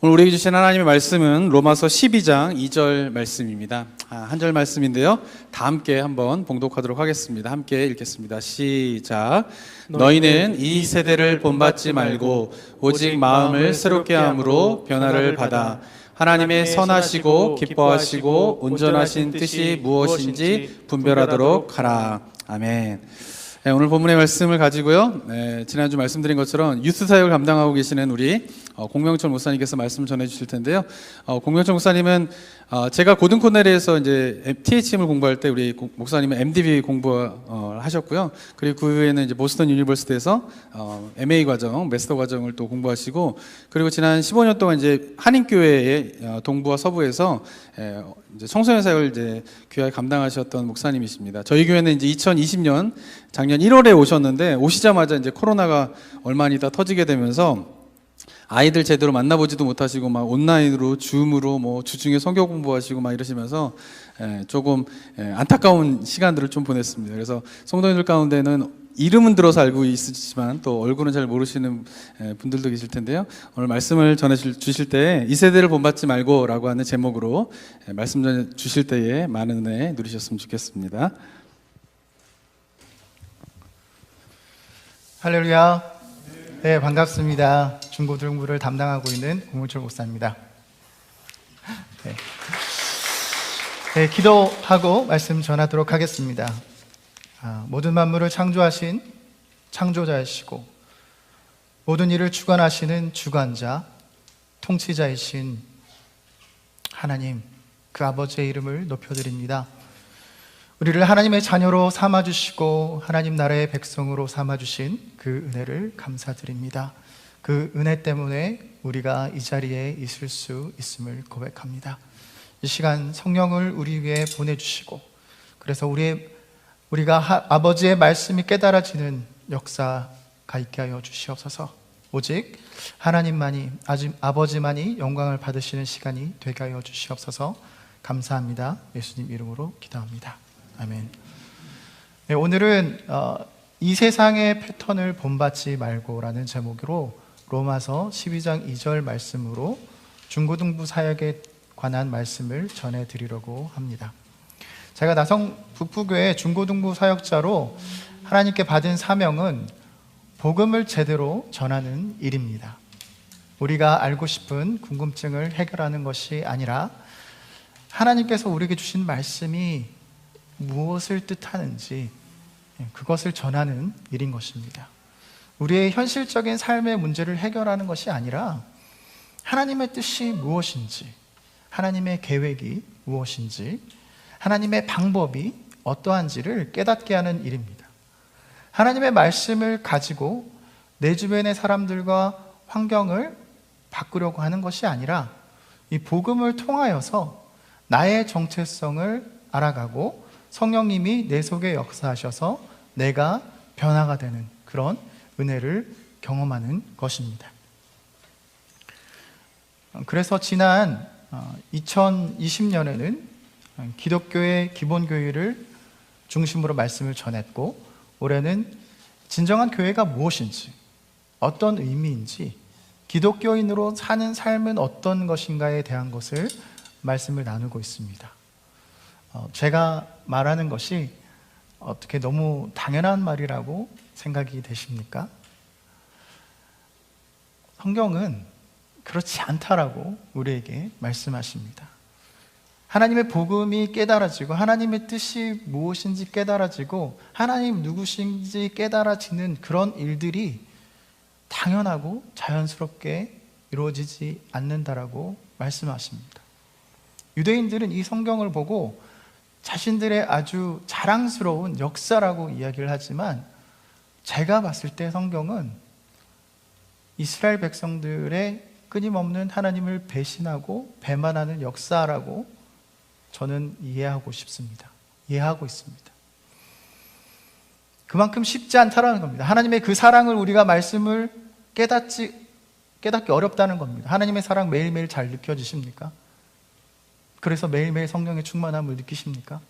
오늘 우리에게 주신 하나님의 말씀은 로마서 12장 2절 말씀입니다. 한 절 말씀인데요, 다 함께 한번 봉독하도록 하겠습니다. 함께 읽겠습니다. 시작. 너희는 이 세대를 본받지 말고 오직 마음을 새롭게 함으로 변화를 받아 하나님의 선하시고 기뻐하시고 온전하신 뜻이 무엇인지 분별하도록 하라. 아멘. 네, 오늘 본문의 말씀을 가지고요, 지난주 말씀드린 것처럼 유스 사역을 감당하고 계시는 우리 공명철 목사님께서 말씀을 전해 주실 텐데요. 공명철 목사님은 제가 고등 코넬에서 이제 THM을 공부할 때 우리 목사님은 MDB 공부하셨고요. 그리고 그 후에는 이제 보스턴 유니버시티에서 MA 과정, 마스터 과정을 또 공부하시고, 그리고 지난 15년 동안 이제 한인교회의 동부와 서부에서 이제 청소년 사역을 이제 귀하게 감당하셨던 목사님이십니다. 저희 교회는 이제 2020년 작년 1월에 오셨는데, 오시자마자 이제 코로나가 얼마 안 있다 터지게 되면서 아이들 제대로 만나보지도 못하시고 막 온라인으로 줌으로 뭐 주중에 성경 공부하시고 막 이러시면서 조금 안타까운 시간들을 좀 보냈습니다. 그래서 성도님들 가운데는 이름은 들어서 알고 있으시지만 또 얼굴은 잘 모르시는 분들도 계실 텐데요. 오늘 말씀을 전해 주실 때 이 세대를 본받지 말고 라고 하는 제목으로 말씀 전해 주실 때에 많은 은혜 누리셨으면 좋겠습니다. 할렐루야. 네, 반갑습니다. 중고등부를 담당하고 있는 공문철 목사입니다. 네, 기도하고 말씀 전하도록 하겠습니다. 모든 만물을 창조하신 창조자이시고 모든 일을 주관하시는 주관자, 통치자이신 하나님, 그 아버지의 이름을 높여드립니다. 우리를 하나님의 자녀로 삼아주시고 하나님 나라의 백성으로 삼아주신 그 은혜를 감사드립니다. 그 은혜 때문에 우리가 이 자리에 있을 수 있음을 고백합니다. 이 시간 성령을 우리 위해 보내주시고, 그래서 우리가 아버지의 말씀이 깨달아지는 역사가 있게 하여 주시옵소서. 오직 하나님만이, 아버지만이 영광을 받으시는 시간이 되게 하여 주시옵소서. 감사합니다. 예수님 이름으로 기도합니다. 아멘. 네, 오늘은 이 세상의 패턴을 본받지 말고라는 제목으로 로마서 12장 2절 말씀으로 중고등부 사역에 관한 말씀을 전해드리려고 합니다. 제가 나성 북부교회 중고등부 사역자로 하나님께 받은 사명은 복음을 제대로 전하는 일입니다. 우리가 알고 싶은 궁금증을 해결하는 것이 아니라 하나님께서 우리에게 주신 말씀이 무엇을 뜻하는지 그것을 전하는 일인 것입니다. 우리의 현실적인 삶의 문제를 해결하는 것이 아니라 하나님의 뜻이 무엇인지, 하나님의 계획이 무엇인지, 하나님의 방법이 어떠한지를 깨닫게 하는 일입니다. 하나님의 말씀을 가지고 내 주변의 사람들과 환경을 바꾸려고 하는 것이 아니라 이 복음을 통하여서 나의 정체성을 알아가고 성령님이 내 속에 역사하셔서 내가 변화가 되는 그런 은혜를 경험하는 것입니다. 그래서 지난 2020년에는 기독교의 기본교회를 중심으로 말씀을 전했고, 올해는 진정한 교회가 무엇인지, 어떤 의미인지, 기독교인으로 사는 삶은 어떤 것인가에 대한 것을 말씀을 나누고 있습니다. 제가 말하는 것이 어떻게 너무 당연한 말이라고 생각이 되십니까? 성경은 그렇지 않다라고 우리에게 말씀하십니다. 하나님의 복음이 깨달아지고 하나님의 뜻이 무엇인지 깨달아지고 하나님 누구신지 깨달아지는 그런 일들이 당연하고 자연스럽게 이루어지지 않는다라고 말씀하십니다. 유대인들은 이 성경을 보고 자신들의 아주 자랑스러운 역사라고 이야기를 하지만, 제가 봤을 때 성경은 이스라엘 백성들의 끊임없는 하나님을 배신하고 배반하는 역사라고 저는 이해하고 있습니다. 그만큼 쉽지 않다라는 겁니다. 하나님의 그 사랑을 우리가 말씀을 깨닫기 어렵다는 겁니다. 하나님의 사랑 매일매일 잘 느껴지십니까? 그래서 매일매일 성령의 충만함을 느끼십니까?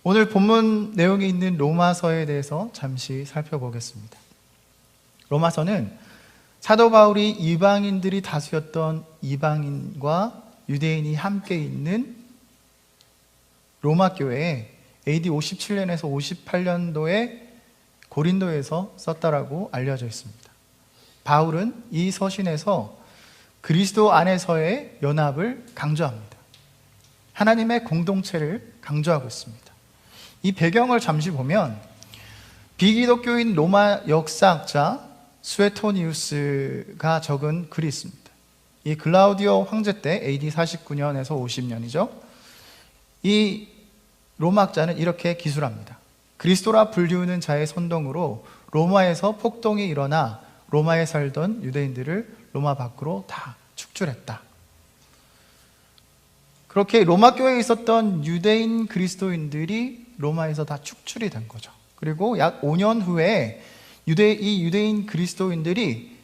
오늘 본문 내용에 있는 로마서에 대해서 잠시 살펴보겠습니다. 로마서는 사도 바울이 이방인들이 다수였던 이방인과 유대인이 함께 있는 로마 교회에 AD 57년에서 58년도에 고린도에서 썼다라고 알려져 있습니다. 바울은 이 서신에서 그리스도 안에서의 연합을 강조합니다. 하나님의 공동체를 강조하고 있습니다. 이 배경을 잠시 보면 비기독교인 로마 역사학자 수에토니우스가 적은 글이 있습니다. 이 글라우디오 황제 때 AD 49년에서 50년이죠. 이 로마학자는 이렇게 기술합니다. 그리스도라 불리우는 자의 선동으로 로마에서 폭동이 일어나 로마에 살던 유대인들을 로마 밖으로 다 축출했다. 그렇게 로마 교회에 있었던 유대인 그리스도인들이 로마에서 다 축출이 된 거죠. 그리고 약 5년 후에 이 유대인 그리스도인들이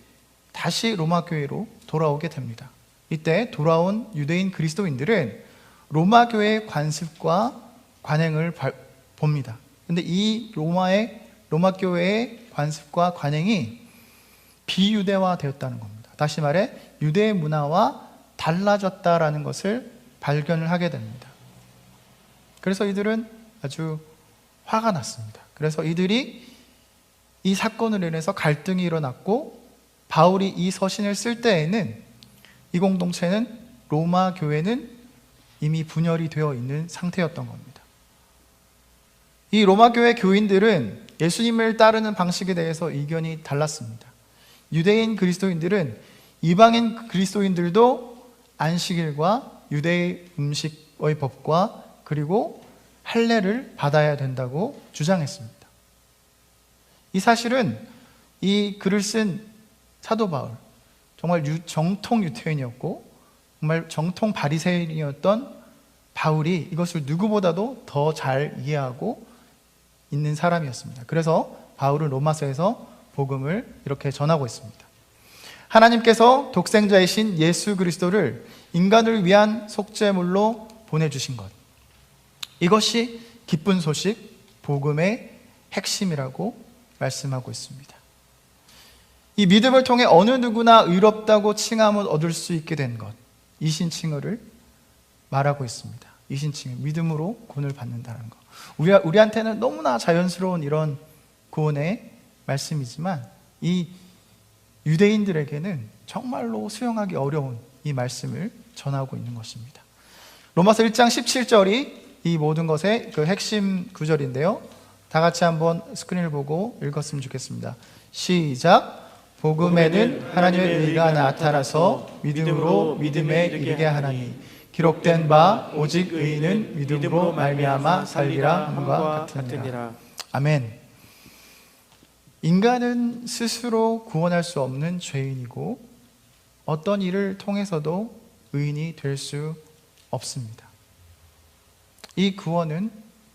다시 로마 교회로 돌아오게 됩니다. 이때 돌아온 유대인 그리스도인들은 로마 교회의 관습과 관행을 봅니다. 근데 이 로마 교회의 관습과 관행이 비유대화 되었다는 겁니다. 다시 말해 유대의 문화와 달라졌다라는 것을 발견을 하게 됩니다. 그래서 이들은 아주 화가 났습니다. 그래서 이들이 이 사건으로 인해서 갈등이 일어났고, 바울이 이 서신을 쓸 때에는 이 공동체는, 로마 교회는 이미 분열이 되어 있는 상태였던 겁니다. 이 로마 교회 교인들은 예수님을 따르는 방식에 대해서 의견이 달랐습니다. 유대인 그리스도인들은 이방인 그리스도인들도 안식일과 유대의 음식의 법과 그리고 할례를 받아야 된다고 주장했습니다. 이 사실은 이 글을 쓴 사도 바울, 정말 정통 유태인이었고 정말 정통 바리새인이었던 바울이 이것을 누구보다도 더 잘 이해하고 있는 사람이었습니다. 그래서 바울은 로마서에서 복음을 이렇게 전하고 있습니다. 하나님께서 독생자이신 예수 그리스도를 인간을 위한 속죄물로 보내주신 것, 이것이 기쁜 소식, 복음의 핵심이라고 말씀하고 있습니다. 이 믿음을 통해 어느 누구나 의롭다고 칭함을 얻을 수 있게 된 것, 이신칭의를 말하고 있습니다. 이신칭의 믿음으로 구원을 받는다는 것. 우리한테는 너무나 자연스러운 이런 구원의 말씀이지만 이 유대인들에게는 정말로 수용하기 어려운 이 말씀을 전하고 있는 것입니다. 로마서 1장 17절이 이 모든 것의 그 핵심 구절인데요. 다 같이 한번 스크린을 보고 읽었으면 좋겠습니다. 시작. 복음에는 하나님의 의가 나타나서 믿음으로 믿음에 이르게 하나니 기록된 바 오직 의인은 믿음으로 말미암아 살리라 함과 같으니라. 아멘. 인간은 스스로 구원할 수 없는 죄인이고 어떤 일을 통해서도 의인이 될 수 없습니다. 이 구원은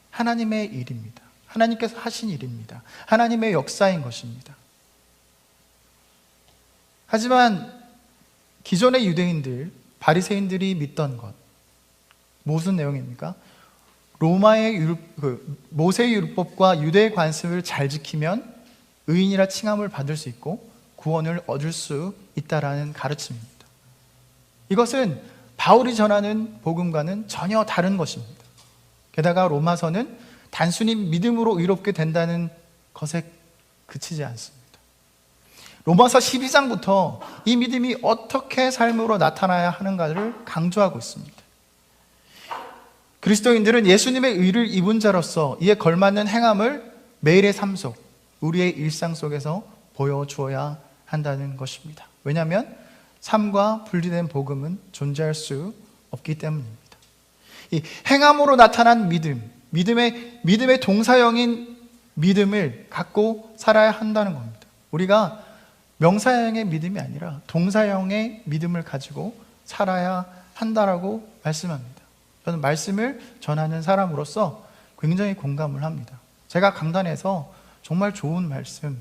하나님의 일입니다. 하나님께서 하신 일입니다. 하나님의 역사인 것입니다. 하지만 기존의 유대인들, 바리새인들이 믿던 것, 무슨 내용입니까? 모세의 율법과 유대의 관습을 잘 지키면 의인이라 칭함을 받을 수 있고 구원을 얻을 수 있다라는 가르침입니다. 이것은 바울이 전하는 복음과는 전혀 다른 것입니다. 게다가 로마서는 단순히 믿음으로 의롭게 된다는 것에 그치지 않습니다. 로마서 12장부터 이 믿음이 어떻게 삶으로 나타나야 하는가를 강조하고 있습니다. 그리스도인들은 예수님의 의를 입은 자로서 이에 걸맞는 행함을 매일의 삶 속, 우리의 일상 속에서 보여주어야 한다는 것입니다. 왜냐하면 삶과 분리된 복음은 존재할 수 없기 때문입니다. 이 행함으로 나타난 믿음의 동사형인 믿음을 갖고 살아야 한다는 겁니다. 우리가 명사형의 믿음이 아니라 동사형의 믿음을 가지고 살아야 한다라고 말씀합니다. 저는 말씀을 전하는 사람으로서 굉장히 공감을 합니다. 제가 강단에서 정말 좋은 말씀,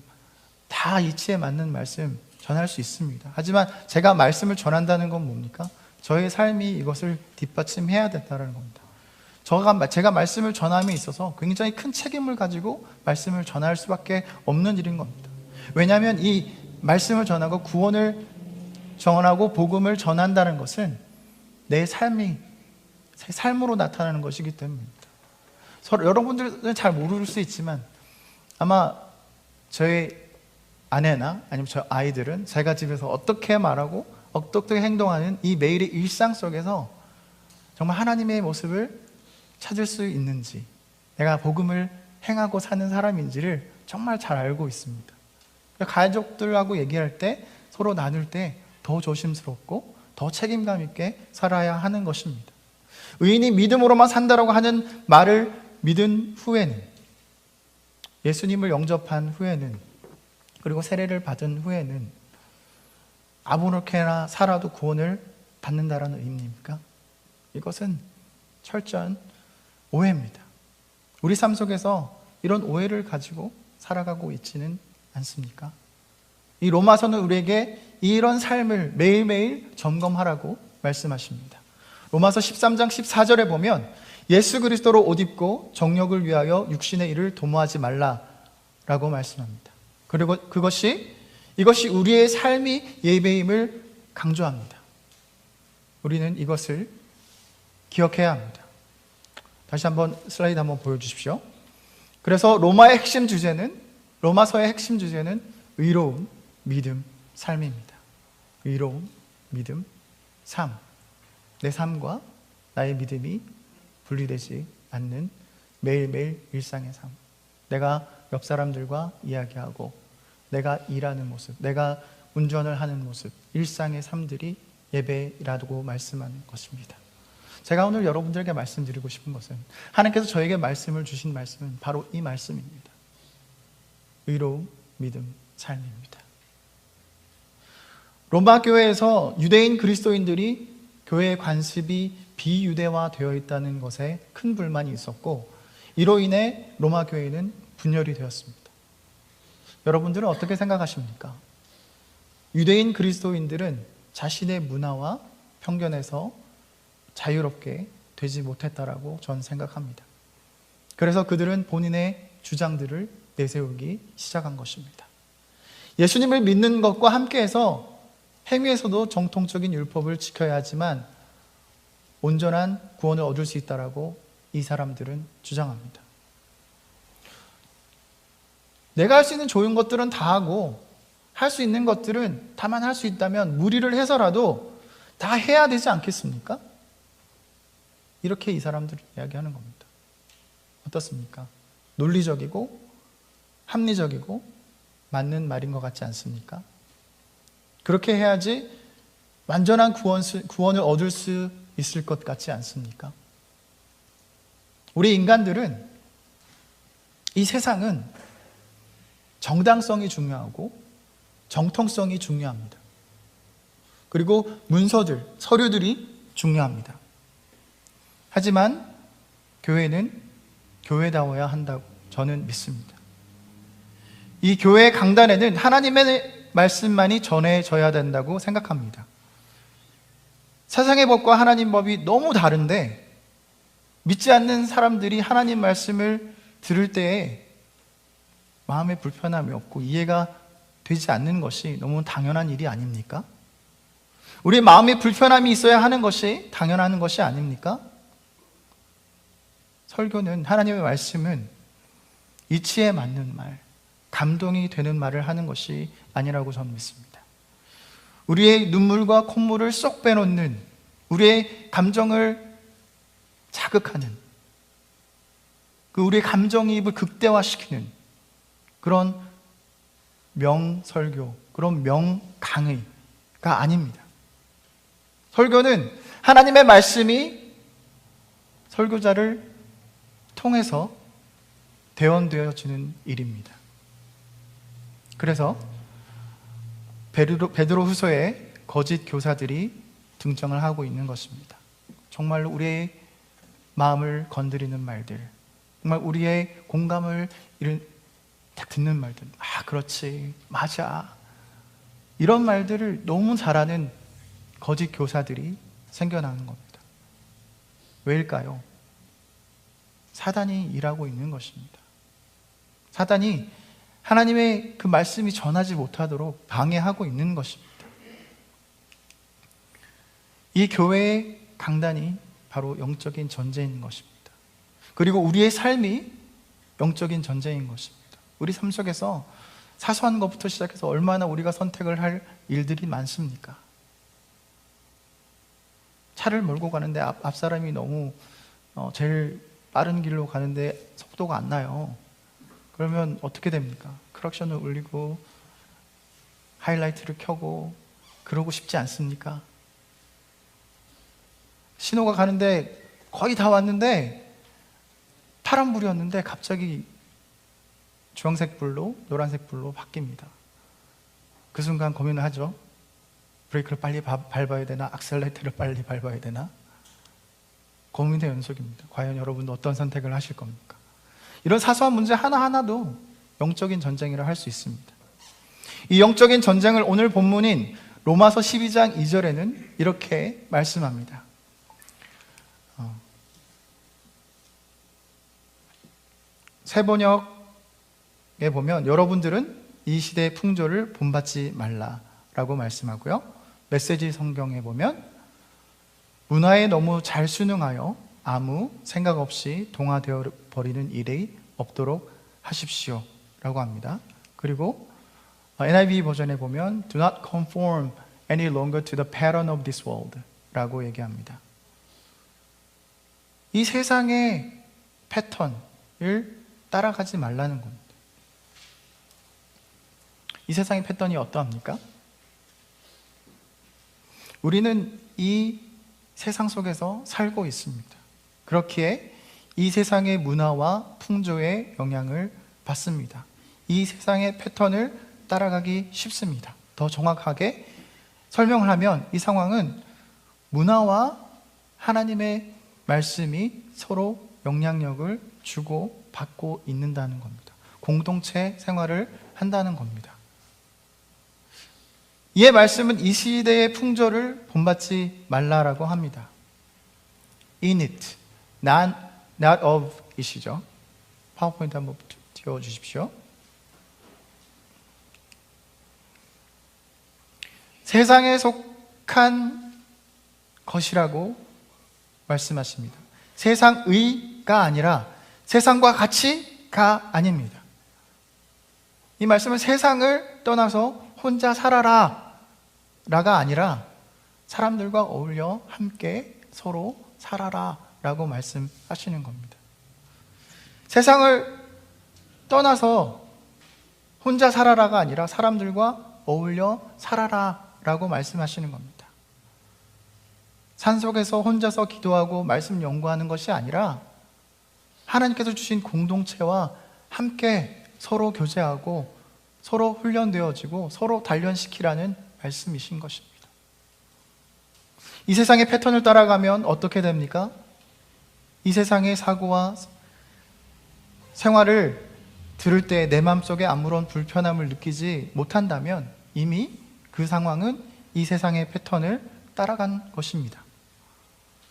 다 이치에 맞는 말씀 전할 수 있습니다. 하지만 제가 말씀을 전한다는 건 뭡니까? 저의 삶이 이것을 뒷받침해야 된다는 겁니다. 제가 말씀을 전함에 있어서 굉장히 큰 책임을 가지고 말씀을 전할 수밖에 없는 일인 겁니다. 왜냐하면 이 말씀을 전하고 구원을 전하고 복음을 전한다는 것은 내 삶으로 나타나는 것이기 때문입니다. 여러분들은 잘 모를 수 있지만 아마 저의 아내나 아니면 저 아이들은 제가 집에서 어떻게 말하고 어떻게 행동하는 이 매일의 일상 속에서 정말 하나님의 모습을 찾을 수 있는지, 내가 복음을 행하고 사는 사람인지를 정말 잘 알고 있습니다. 가족들하고 얘기할 때, 서로 나눌 때 더 조심스럽고 더 책임감 있게 살아야 하는 것입니다. 의인이 믿음으로만 산다라고 하는 말을 믿은 후에는, 예수님을 영접한 후에는, 그리고 세례를 받은 후에는 아무렇게나 살아도 구원을 받는다라는 의미입니까? 이것은 철저한 오해입니다. 우리 삶 속에서 이런 오해를 가지고 살아가고 있지는 않습니까? 이 로마서는 우리에게 이런 삶을 매일매일 점검하라고 말씀하십니다. 로마서 13장 14절에 보면 예수 그리스도로 옷 입고 정욕을 위하여 육신의 일을 도모하지 말라라고 말씀합니다. 그리고 이것이 우리의 삶이 예배임을 강조합니다. 우리는 이것을 기억해야 합니다. 다시 한번 슬라이드 한번 보여주십시오. 그래서 로마서의 핵심 주제는 의로움, 믿음, 삶입니다. 의로움, 믿음, 삶. 내 삶과 나의 믿음이 분리되지 않는 매일매일 일상의 삶. 내가 옆 사람들과 이야기하고, 내가 일하는 모습, 내가 운전을 하는 모습, 일상의 삶들이 예배라고 말씀하는 것입니다. 제가 오늘 여러분들에게 말씀드리고 싶은 것은, 하나님께서 저에게 말씀을 주신 말씀은 바로 이 말씀입니다. 의로움, 믿음, 삶입니다. 로마 교회에서 유대인 그리스도인들이 교회의 관습이 비유대화되어 있다는 것에 큰 불만이 있었고, 이로 인해 로마 교회는 분열이 되었습니다. 여러분들은 어떻게 생각하십니까? 유대인 그리스도인들은 자신의 문화와 편견에서 자유롭게 되지 못했다라고 저는 생각합니다. 그래서 그들은 본인의 주장들을 내세우기 시작한 것입니다. 예수님을 믿는 것과 함께해서 행위에서도 정통적인 율법을 지켜야 하지만 온전한 구원을 얻을 수 있다라고 이 사람들은 주장합니다. 내가 할 수 있는 좋은 것들은 다 하고, 할 수 있는 것들은 다만 할 수 있다면 무리를 해서라도 다 해야 되지 않겠습니까? 이렇게 이 사람들은 이야기하는 겁니다. 어떻습니까? 논리적이고 합리적이고 맞는 말인 것 같지 않습니까? 그렇게 해야지 완전한 구원을 얻을 수 있을 것 같지 않습니까? 우리 인간들은, 이 세상은 정당성이 중요하고 정통성이 중요합니다. 그리고 문서들, 서류들이 중요합니다. 하지만 교회는 교회다워야 한다고 저는 믿습니다. 이 교회 강단에는 하나님의 말씀만이 전해져야 된다고 생각합니다. 세상의 법과 하나님 법이 너무 다른데 믿지 않는 사람들이 하나님 말씀을 들을 때에 마음에 불편함이 없고 이해가 되지 않는 것이 너무 당연한 일이 아닙니까? 우리 마음에 불편함이 있어야 하는 것이 당연한 것이 아닙니까? 설교는, 하나님의 말씀은 이치에 맞는 말, 감동이 되는 말을 하는 것이 아니라고 저는 믿습니다. 우리의 눈물과 콧물을 쏙 빼놓는, 우리의 감정을 자극하는, 우리의 감정이입을 극대화시키는 그런 명설교, 그런 명강의가 아닙니다. 설교는 하나님의 말씀이 설교자를 통해서 대언되어지는 일입니다. 그래서 베드로 후서에 거짓 교사들이 등장을 하고 있는 것입니다. 정말로 우리의 마음을 건드리는 말들, 정말 우리의 공감을 듣는 말들, 그렇지, 맞아, 이런 말들을 너무 잘하는 거짓 교사들이 생겨나는 겁니다. 왜일까요? 사단이 일하고 있는 것입니다. 사단이 하나님의 그 말씀이 전하지 못하도록 방해하고 있는 것입니다. 이 교회의 강단이 바로 영적인 전쟁인 것입니다. 그리고 우리의 삶이 영적인 전쟁인 것입니다. 우리 삶 속에서 사소한 것부터 시작해서 얼마나 우리가 선택을 할 일들이 많습니까? 차를 몰고 가는데 앞 사람이 너무 제일 빠른 길로 가는데 속도가 안 나요. 그러면 어떻게 됩니까? 크락션을 울리고 하이라이트를 켜고 그러고 싶지 않습니까? 신호가 가는데 거의 다 왔는데 파란불이었는데 갑자기 주황색 불로 노란색 불로 바뀝니다. 그 순간 고민을 하죠. 브레이크를 빨리 밟아야 되나? 악셀레이터를 빨리 밟아야 되나? 고민의 연속입니다. 과연 여러분도 어떤 선택을 하실 겁니까? 이런 사소한 문제 하나하나도 영적인 전쟁이라 할 수 있습니다. 이 영적인 전쟁을 오늘 본문인 로마서 12장 2절에는 이렇게 말씀합니다. 새번역에 보면 여러분들은 이 시대의 풍조를 본받지 말라라고 말씀하고요. 메시지 성경에 보면 문화에 너무 잘 순응하여 아무 생각 없이 동화되어 버리는 일이 없도록 하십시오 라고 합니다. 그리고 NIV 버전에 보면 Do not conform any longer to the pattern of this world 라고 얘기합니다. 이 세상의 패턴을 따라가지 말라는 겁니다. 이 세상의 패턴이 어떠합니까? 우리는 이 세상 속에서 살고 있습니다. 그렇기에 이 세상의 문화와 풍조의 영향을 받습니다. 이 세상의 패턴을 따라가기 쉽습니다. 더 정확하게 설명을 하면 이 상황은 문화와 하나님의 말씀이 서로 영향력을 주고 받고 있는다는 겁니다. 공동체 생활을 한다는 겁니다. 이의 말씀은 이 시대의 풍조를 본받지 말라라고 합니다. In it, not of it이죠. 파워포인트 한번 띄워주십시오. 세상에 속한 것이라고 말씀하십니다. 세상의가 아니라 세상과 같이가 아닙니다. 이 말씀은 세상을 떠나서 혼자 살아라 라가 아니라 사람들과 어울려 함께 서로 살아라 라고 말씀하시는 겁니다. 세상을 떠나서 혼자 살아라가 아니라 사람들과 어울려 살아라 라고 말씀하시는 겁니다. 산속에서 혼자서 기도하고 말씀 연구하는 것이 아니라 하나님께서 주신 공동체와 함께 서로 교제하고 서로 훈련되어지고 서로 단련시키라는 말씀이신 것입니다. 이 세상의 패턴을 따라가면 어떻게 됩니까? 이 세상의 사고와 생활을 들을 때 내 마음속에 아무런 불편함을 느끼지 못한다면 이미 그 상황은 이 세상의 패턴을 따라간 것입니다.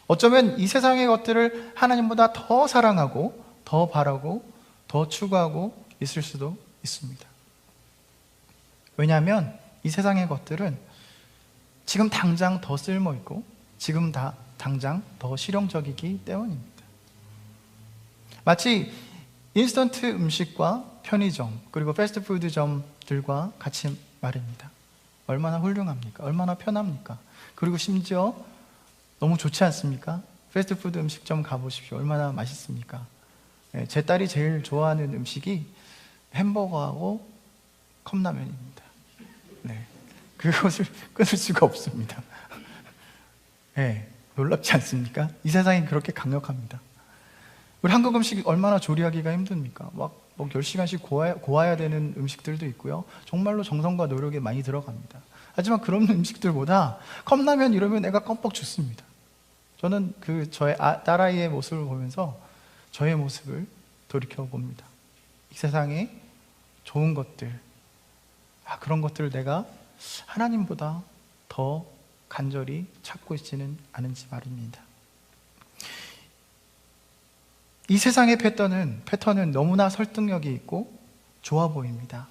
어쩌면 이 세상의 것들을 하나님보다 더 사랑하고 더 바라고 더 추구하고 있을 수도 있습니다. 왜냐하면 이 세상의 것들은 지금 당장 더 쓸모있고 지금 당장 더 실용적이기 때문입니다. 마치 인스턴트 음식과 편의점 그리고 패스트푸드점들과 같이 말입니다. 얼마나 훌륭합니까? 얼마나 편합니까? 그리고 심지어 너무 좋지 않습니까? 패스트푸드 음식점 가보십시오. 얼마나 맛있습니까? 네, 제 딸이 제일 좋아하는 음식이 햄버거하고 컵라면입니다. 네, 그것을 끊을 수가 없습니다. 네, 놀랍지 않습니까? 이 세상이 그렇게 강력합니다. 우리 한국 음식이 얼마나 조리하기가 힘듭니까? 막 10시간씩 고와야 되는 음식들도 있고요. 정말로 정성과 노력이 많이 들어갑니다. 하지만 그런 음식들보다 컵라면 이러면 내가 껌뻑 죽습니다. 저는 저의 딸아이의 모습을 보면서 저의 모습을 돌이켜봅니다. 이 세상에 좋은 것들, 그런 것들을 내가 하나님보다 더 간절히 찾고 있지는 않은지 말입니다. 이 세상의 패턴은 너무나 설득력이 있고 좋아 보입니다.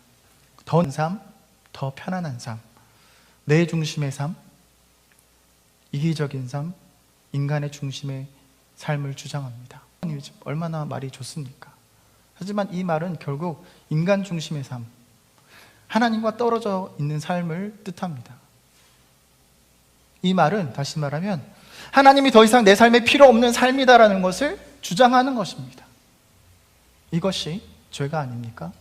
더 나은 삶, 더 편안한 삶, 내 중심의 삶, 이기적인 삶, 인간의 중심의 삶을 주장합니다. 얼마나 말이 좋습니까? 하지만 이 말은 결국 인간 중심의 삶, 하나님과 떨어져 있는 삶을 뜻합니다. 이 말은 다시 말하면 하나님이 더 이상 내 삶에 필요 없는 삶이다라는 것을 주장하는 것입니다. 이것이 죄가 아닙니까?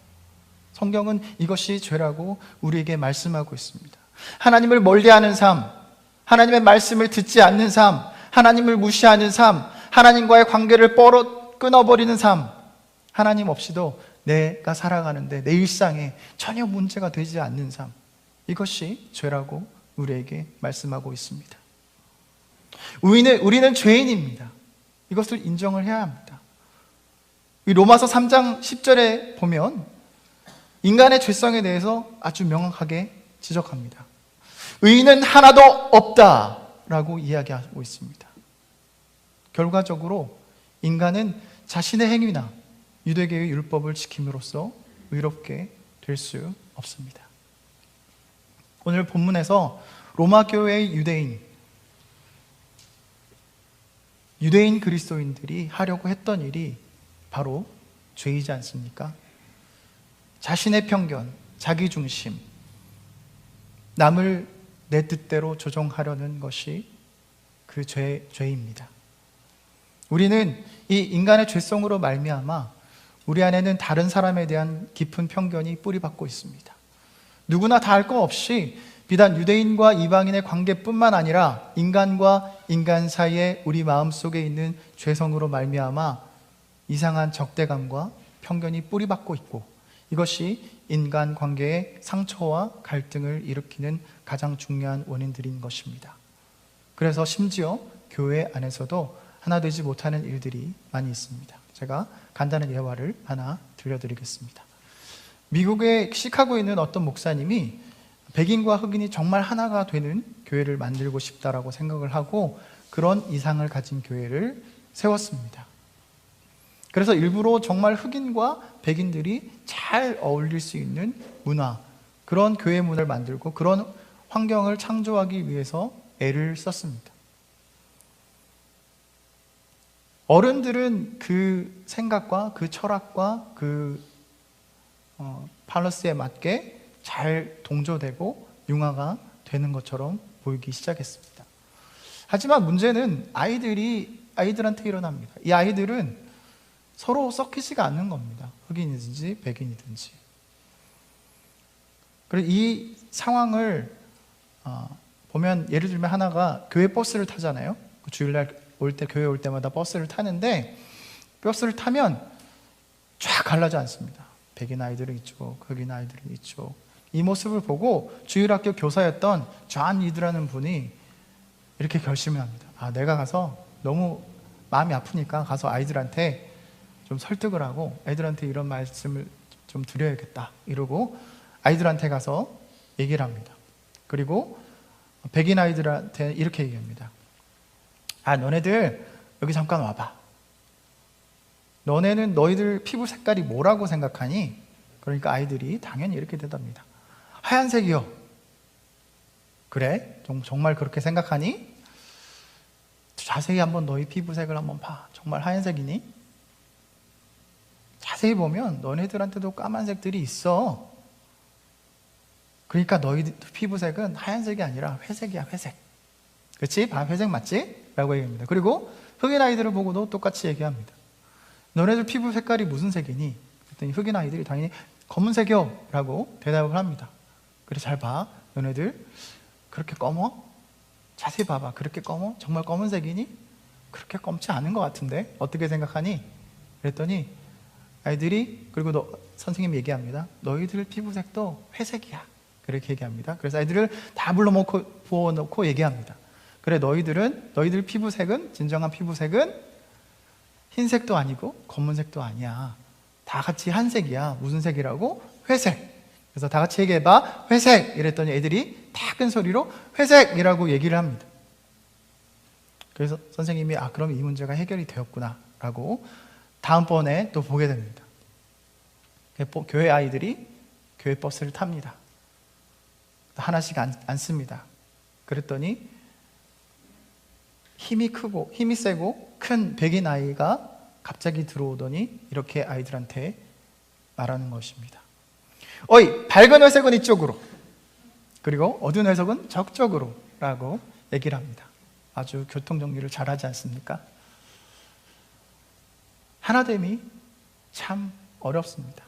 성경은 이것이 죄라고 우리에게 말씀하고 있습니다. 하나님을 멀리하는 삶, 하나님의 말씀을 듣지 않는 삶, 하나님을 무시하는 삶, 하나님과의 관계를 끊어버리는 삶, 하나님 없이도 내가 살아가는데 내 일상에 전혀 문제가 되지 않는 삶, 이것이 죄라고 우리에게 말씀하고 있습니다. 우리는 죄인입니다. 이것을 인정을 해야 합니다. 이 로마서 3장 10절에 보면 인간의 죄성에 대해서 아주 명확하게 지적합니다. 의인은 하나도 없다라고 이야기하고 있습니다. 결과적으로 인간은 자신의 행위나 유대계의 율법을 지킴으로써 의롭게 될 수 없습니다. 오늘 본문에서 로마 교회의 유대인 그리스도인들이 하려고 했던 일이 바로 죄이지 않습니까? 자신의 편견, 자기 중심, 남을 내 뜻대로 조종하려는 것이 그 죄입니다. 우리는 이 인간의 죄성으로 말미암아 우리 안에는 다른 사람에 대한 깊은 편견이 뿌리박고 있습니다. 누구나 다 할 것 없이 비단 유대인과 이방인의 관계뿐만 아니라 인간과 인간 사이에 우리 마음속에 있는 죄성으로 말미암아 이상한 적대감과 편견이 뿌리박고 있고, 이것이 인간 관계의 상처와 갈등을 일으키는 가장 중요한 원인들인 것입니다. 그래서 심지어 교회 안에서도 하나 되지 못하는 일들이 많이 있습니다. 제가 간단한 예화를 하나 들려드리겠습니다. 미국의 시카고에 있는 어떤 목사님이 백인과 흑인이 정말 하나가 되는 교회를 만들고 싶다라고 생각을 하고 그런 이상을 가진 교회를 세웠습니다. 그래서 일부러 정말 흑인과 백인들이 잘 어울릴 수 있는 문화, 그런 교회 문화를 만들고 그런 환경을 창조하기 위해서 애를 썼습니다. 어른들은 그 생각과 그 철학과 그 팔러스에 맞게 잘 동조되고 융화가 되는 것처럼 보이기 시작했습니다. 하지만 문제는 아이들한테 일어납니다. 이 아이들은 서로 섞이지가 않는 겁니다. 흑인이든지 백인이든지. 그리고 이 상황을 보면, 예를 들면 하나가 교회 버스를 타잖아요. 주일날 교회 올 때마다 버스를 타는데, 버스를 타면 쫙 갈라져 않습니다. 백인 아이들은 이쪽, 흑인 아이들은 이쪽. 이 모습을 보고 주일학교 교사였던 존 리드라는 분이 이렇게 결심을 합니다. 내가 가서 너무 마음이 아프니까 가서 아이들한테 좀 설득을 하고 애들한테 이런 말씀을 좀 드려야겠다 이러고 아이들한테 가서 얘기를 합니다. 그리고 백인 아이들한테 이렇게 얘기합니다. 너네들 여기 잠깐 와봐. 너네는 너희들 피부 색깔이 뭐라고 생각하니? 그러니까 아이들이 당연히 이렇게 대답합니다. 하얀색이요. 그래? 정말 그렇게 생각하니? 자세히 한번 너희 피부색을 한번 봐. 정말 하얀색이니? 자세히 보면 너네들한테도 까만색들이 있어. 그러니까 너희 피부색은 하얀색이 아니라 회색이야, 회색. 그렇지? 회색 맞지? 라고 얘기합니다. 그리고 흑인 아이들을 보고도 똑같이 얘기합니다. 너네들 피부 색깔이 무슨 색이니? 그랬더니 흑인 아이들이 당연히 검은색이요 라고 대답을 합니다. 그래, 잘 봐. 너네들 그렇게 검어? 자세히 봐봐. 그렇게 검어? 정말 검은색이니? 그렇게 검지 않은 것 같은데 어떻게 생각하니? 그랬더니 아이들이, 그리고 선생님이 얘기합니다. 너희들 피부색도 회색이야. 그렇게 얘기합니다. 그래서 아이들을 다 부어놓고 얘기합니다. 그래, 너희들 피부색은, 진정한 피부색은 흰색도 아니고 검은색도 아니야. 다 같이 한 색이야. 무슨 색이라고? 회색. 그래서 다 같이 얘기해봐. 회색! 이랬더니 애들이 다 큰 소리로 회색이라고 얘기를 합니다. 그래서 선생님이 그럼 이 문제가 해결이 되었구나 라고 다음번에 또 보게 됩니다. 교회 아이들이 교회 버스를 탑니다. 하나씩 앉습니다. 그랬더니 힘이 크고 힘이 세고 큰 백인 아이가 갑자기 들어오더니 이렇게 아이들한테 말하는 것입니다. 어이, 밝은 회색은 이쪽으로, 그리고 어두운 회색은 저쪽으로 라고 얘기를 합니다. 아주 교통정리를 잘하지 않습니까? 하나됨이 참 어렵습니다.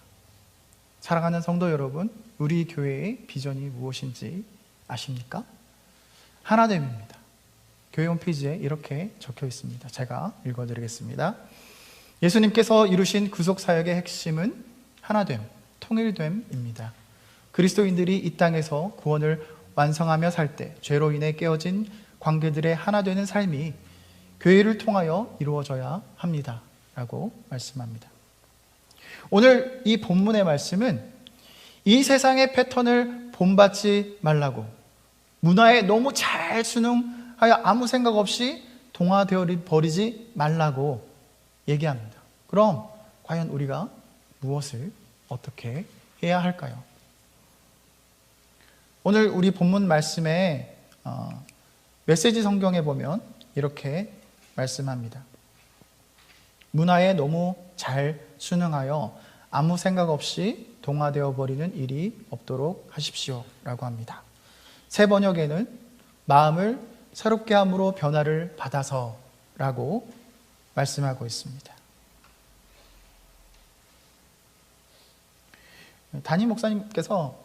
사랑하는 성도 여러분, 우리 교회의 비전이 무엇인지 아십니까? 하나됨입니다. 교회 홈페이지에 이렇게 적혀 있습니다. 제가 읽어드리겠습니다. 예수님께서 이루신 구속사역의 핵심은 하나됨, 통일됨입니다. 그리스도인들이 이 땅에서 구원을 완성하며 살 때 죄로 인해 깨어진 관계들의 하나 되는 삶이 교회를 통하여 이루어져야 합니다. 라고 말씀합니다. 오늘 이 본문의 말씀은 이 세상의 패턴을 본받지 말라고, 문화에 너무 잘 순응하여 아무 생각 없이 동화되어 버리지 말라고 얘기합니다. 그럼 과연 우리가 무엇을 어떻게 해야 할까요? 오늘 우리 본문 말씀에 메시지 성경에 보면 이렇게 말씀합니다. 문화에 너무 잘 순응하여 아무 생각 없이 동화되어 버리는 일이 없도록 하십시오 라고 합니다. 새 번역에는 마음을 새롭게 함으로 변화를 받아서 라고 말씀하고 있습니다. 담임 목사님께서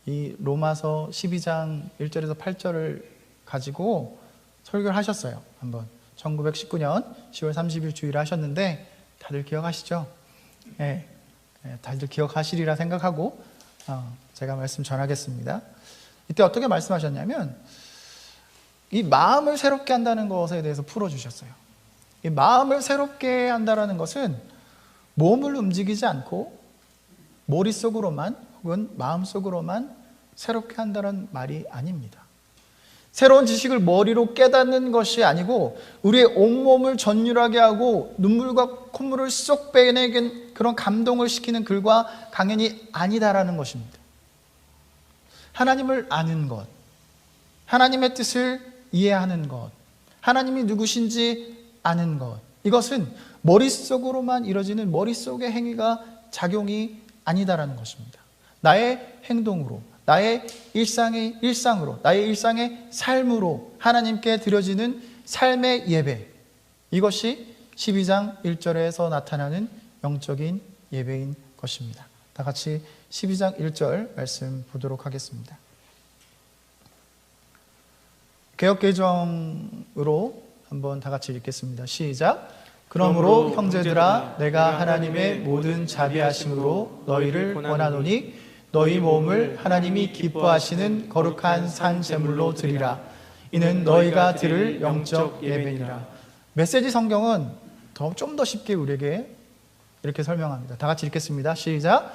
이 로마서 12장 1절에서 8절을 가지고 설교를 하셨어요. 한번 1919년 10월 30일 주일에 하셨는데 다들 기억하시죠? 네, 다들 기억하시리라 생각하고 제가 말씀 전하겠습니다. 이때 어떻게 말씀하셨냐면 이 마음을 새롭게 한다는 것에 대해서 풀어주셨어요. 이 마음을 새롭게 한다는 것은 몸을 움직이지 않고 머릿속으로만 혹은 마음속으로만 새롭게 한다는 말이 아닙니다. 새로운 지식을 머리로 깨닫는 것이 아니고 우리의 온몸을 전율하게 하고 눈물과 콧물을 쏙 빼내는 그런 감동을 시키는 글과 강연이 아니다라는 것입니다. 하나님을 아는 것, 하나님의 뜻을 이해하는 것, 하나님이 누구신지 아는 것, 이것은 머릿속으로만 이루어지는 머릿속의 행위가 작용이 아니다라는 것입니다. 나의 행동으로, 나의 일상으로, 나의 일상의 삶으로 하나님께 드려지는 삶의 예배, 이것이 12장 1절에서 나타나는 영적인 예배인 것입니다. 다 같이 12장 1절 말씀 보도록 하겠습니다. 개역개정으로 한번 다 같이 읽겠습니다. 시작. 그러므로 형제들아, 내가 하나님의 모든 자비하심으로 너희를 권하노니 너희 몸을 하나님이 기뻐하시는 거룩한 산 제물로 드리라. 이는 너희가 드릴 영적 예배니라. 메시지 성경은 좀 더 쉽게 우리에게 이렇게 설명합니다. 다 같이 읽겠습니다. 시작.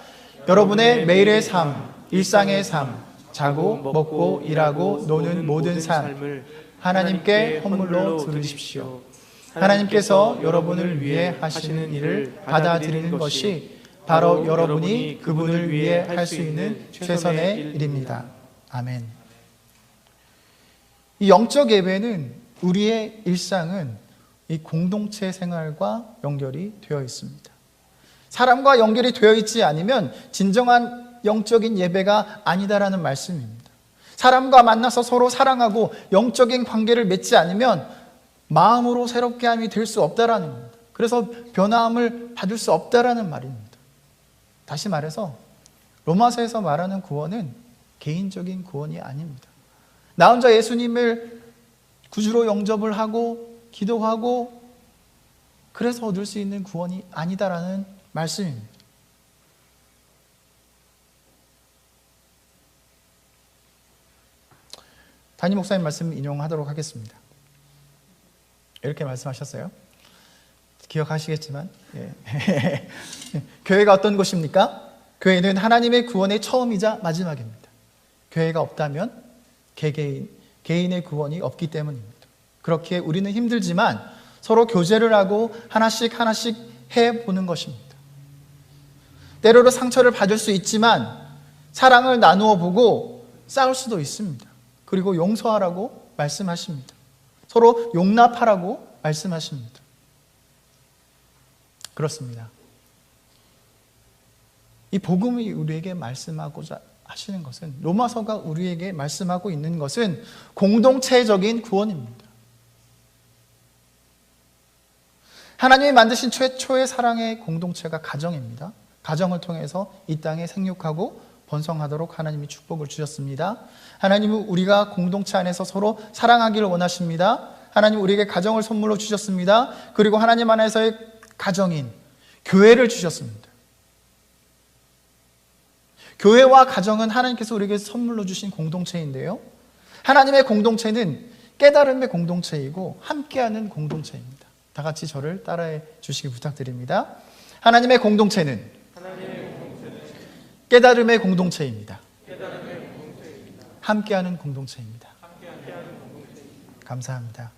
여러분의 매일의 삶, 일상의 삶, 자고 먹고 일하고 노는 모든 삶을 하나님께 헌물로 드리십시오. 하나님께서 여러분을 위해 하시는 일을 받아들이는 것이 바로 여러분이 그분을 위해 할 수 있는 최선의 일입니다. 아멘. 이 영적 예배는 우리의 일상은 이 공동체 생활과 연결이 되어 있습니다. 사람과 연결이 되어 있지 않으면 진정한 영적인 예배가 아니다라는 말씀입니다. 사람과 만나서 서로 사랑하고 영적인 관계를 맺지 않으면 마음으로 새롭게 함이 될 수 없다라는 겁니다. 그래서 변화함을 받을 수 없다라는 말입니다. 다시 말해서 로마서에서 말하는 구원은 개인적인 구원이 아닙니다. 나 혼자 예수님을 구주로 영접을 하고 기도하고 그래서 얻을 수 있는 구원이 아니다라는 말씀입니다. 담임 목사님 말씀 인용하도록 하겠습니다. 이렇게 말씀하셨어요. 기억하시겠지만 교회가 어떤 곳입니까? 교회는 하나님의 구원의 처음이자 마지막입니다. 교회가 없다면 개인의 구원이 없기 때문입니다. 그렇게 우리는 힘들지만 서로 교제를 하고 하나씩 해보는 것입니다. 때로는 상처를 받을 수 있지만 사랑을 나누어 보고 싸울 수도 있습니다. 그리고 용서하라고 말씀하십니다. 서로 용납하라고 말씀하십니다. 그렇습니다. 이 복음이 우리에게 말씀하고자 하시는 것은, 로마서가 우리에게 말씀하고 있는 것은 공동체적인 구원입니다. 하나님이 만드신 최초의 사랑의 공동체가 가정입니다. 가정을 통해서 이 땅에 생육하고 번성하도록 하나님이 축복을 주셨습니다. 하나님은 우리가 공동체 안에서 서로 사랑하기를 원하십니다. 하나님은 우리에게 가정을 선물로 주셨습니다. 그리고 하나님 안에서의 가정인 교회를 주셨습니다. 교회와 가정은 하나님께서 우리에게 선물로 주신 공동체인데요, 하나님의 공동체는 깨달음의 공동체이고 함께하는 공동체입니다. 다 같이 저를 따라해 주시기 부탁드립니다. 하나님의 공동체는 깨달음의 공동체입니다. 함께하는 공동체입니다. 감사합니다.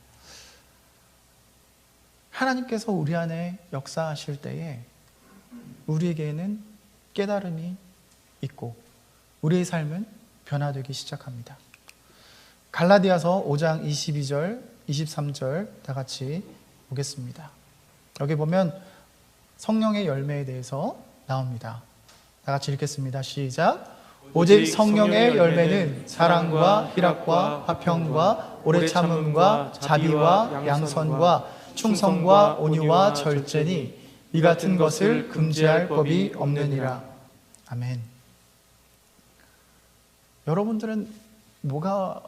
하나님께서 우리 안에 역사하실 때에 우리에게는 깨달음이 있고 우리의 삶은 변화되기 시작합니다. 갈라디아서 5장 22절, 23절 다 같이 보겠습니다. 여기 보면 성령의 열매에 대해서 나옵니다. 다 같이 읽겠습니다. 시작. 오직 성령의 열매는 사랑과 희락과 화평과 오래 참음과 자비와 양선과 충성과 온유와 절제니 이 같은 것을 금지할 법이 없느니라. 아멘. 여러분들은 뭐가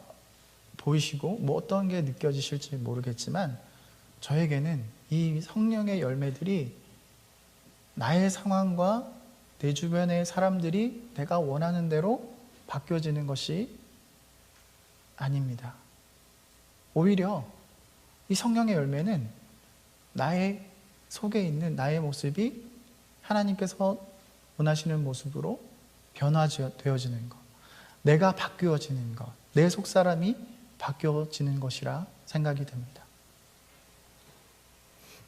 보이시고 뭐 어떤 게 느껴지실지 모르겠지만 저에게는 이 성령의 열매들이 나의 상황과 내 주변의 사람들이 내가 원하는 대로 바뀌어지는 것이 아닙니다. 오히려 이 성령의 열매는 나의 속에 있는 나의 모습이 하나님께서 원하시는 모습으로 변화되어지는 것, 내가 바뀌어지는 것, 내 속사람이 바뀌어지는 것이라 생각이 됩니다.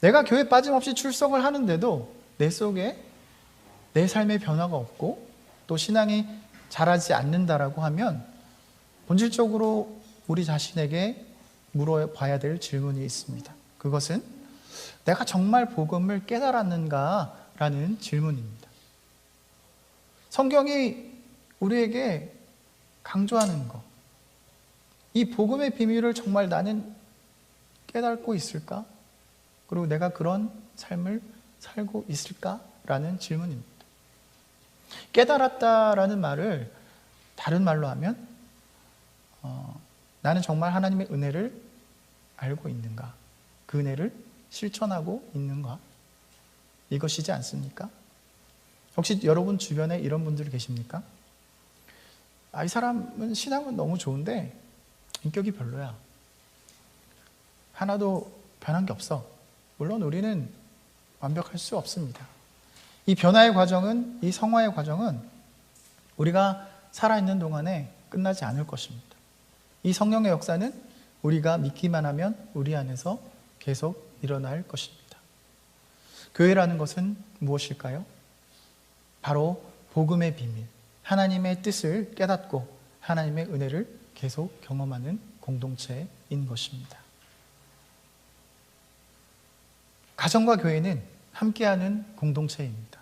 내가 교회 빠짐없이 출석을 하는데도 내 속에 내 삶의 변화가 없고 또 신앙이 자라지 않는다라고 하면 본질적으로 우리 자신에게 물어봐야 될 질문이 있습니다. 그것은 내가 정말 복음을 깨달았는가라는 질문입니다. 성경이 우리에게 강조하는 것, 이 복음의 비밀을 정말 나는 깨닫고 있을까? 그리고 내가 그런 삶을 살고 있을까라는 질문입니다. 깨달았다라는 말을 다른 말로 하면 나는 정말 하나님의 은혜를 알고 있는가? 그 은혜를 실천하고 있는가? 이것이지 않습니까? 혹시 여러분 주변에 이런 분들이 계십니까? 이 사람은 신앙은 너무 좋은데 인격이 별로야. 하나도 변한 게 없어. 물론 우리는 완벽할 수 없습니다. 이 변화의 과정은, 이 성화의 과정은 우리가 살아있는 동안에 끝나지 않을 것입니다. 이 성령의 역사는 우리가 믿기만 하면 우리 안에서 계속 일어날 것입니다. 교회라는 것은 무엇일까요? 바로 복음의 비밀, 하나님의 뜻을 깨닫고 하나님의 은혜를 계속 경험하는 공동체인 것입니다. 가정과 교회는 함께하는 공동체입니다.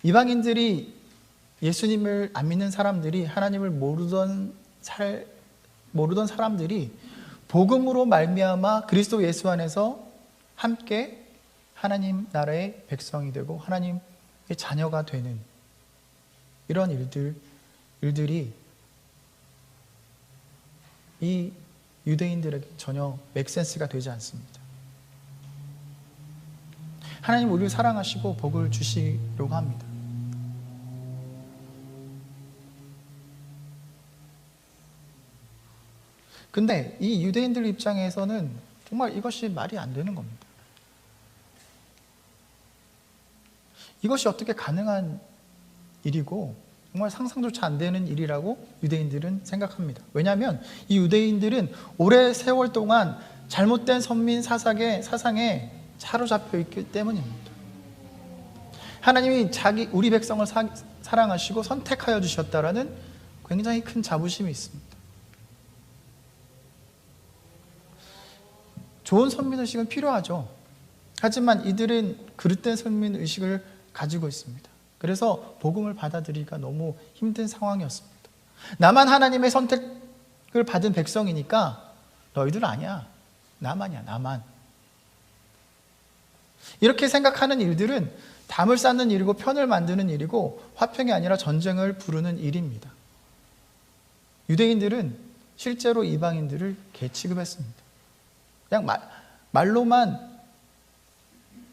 이방인들이 예수님을 안 믿는 사람들이, 하나님을 모르던 사람들이 복음으로 말미암아 그리스도 예수 안에서 함께 하나님 나라의 백성이 되고 하나님의 자녀가 되는 이런 일들이 이 유대인들에게 전혀 맥센스가 되지 않습니다. 하나님 우리를 사랑하시고 복을 주시려고 합니다. 근데 이 유대인들 입장에서는 정말 이것이 말이 안 되는 겁니다. 이것이 어떻게 가능한 일이고 정말 상상조차 안 되는 일이라고 유대인들은 생각합니다. 왜냐하면 이 유대인들은 오래 세월 동안 잘못된 선민 사상에 사로잡혀 있기 때문입니다. 하나님이 우리 백성을 사랑하시고 선택하여 주셨다라는 굉장히 큰 자부심이 있습니다. 좋은 선민의식은 필요하죠. 하지만 이들은 그릇된 선민의식을 가지고 있습니다. 그래서 복음을 받아들이기가 너무 힘든 상황이었습니다. 나만 하나님의 선택을 받은 백성이니까 너희들 아니야. 나만이야, 나만. 이렇게 생각하는 일들은 담을 쌓는 일이고 편을 만드는 일이고 화평이 아니라 전쟁을 부르는 일입니다. 유대인들은 실제로 이방인들을 개 취급했습니다. 그냥 말로만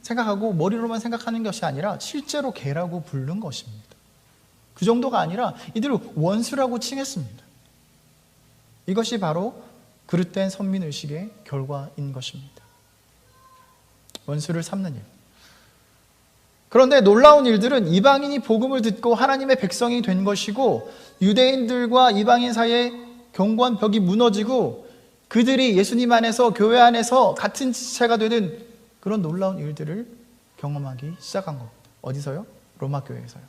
생각하고 머리로만 생각하는 것이 아니라 실제로 개라고 부른 것입니다. 그 정도가 아니라 이들을 원수라고 칭했습니다. 이것이 바로 그릇된 선민의식의 결과인 것입니다. 원수를 삼는 일. 그런데 놀라운 일들은 이방인이 복음을 듣고 하나님의 백성이 된 것이고 유대인들과 이방인 사이에 견고한 벽이 무너지고 그들이 예수님 안에서 교회 안에서 같은 지체가 되는 그런 놀라운 일들을 경험하기 시작한 겁니다. 어디서요? 로마 교회에서요.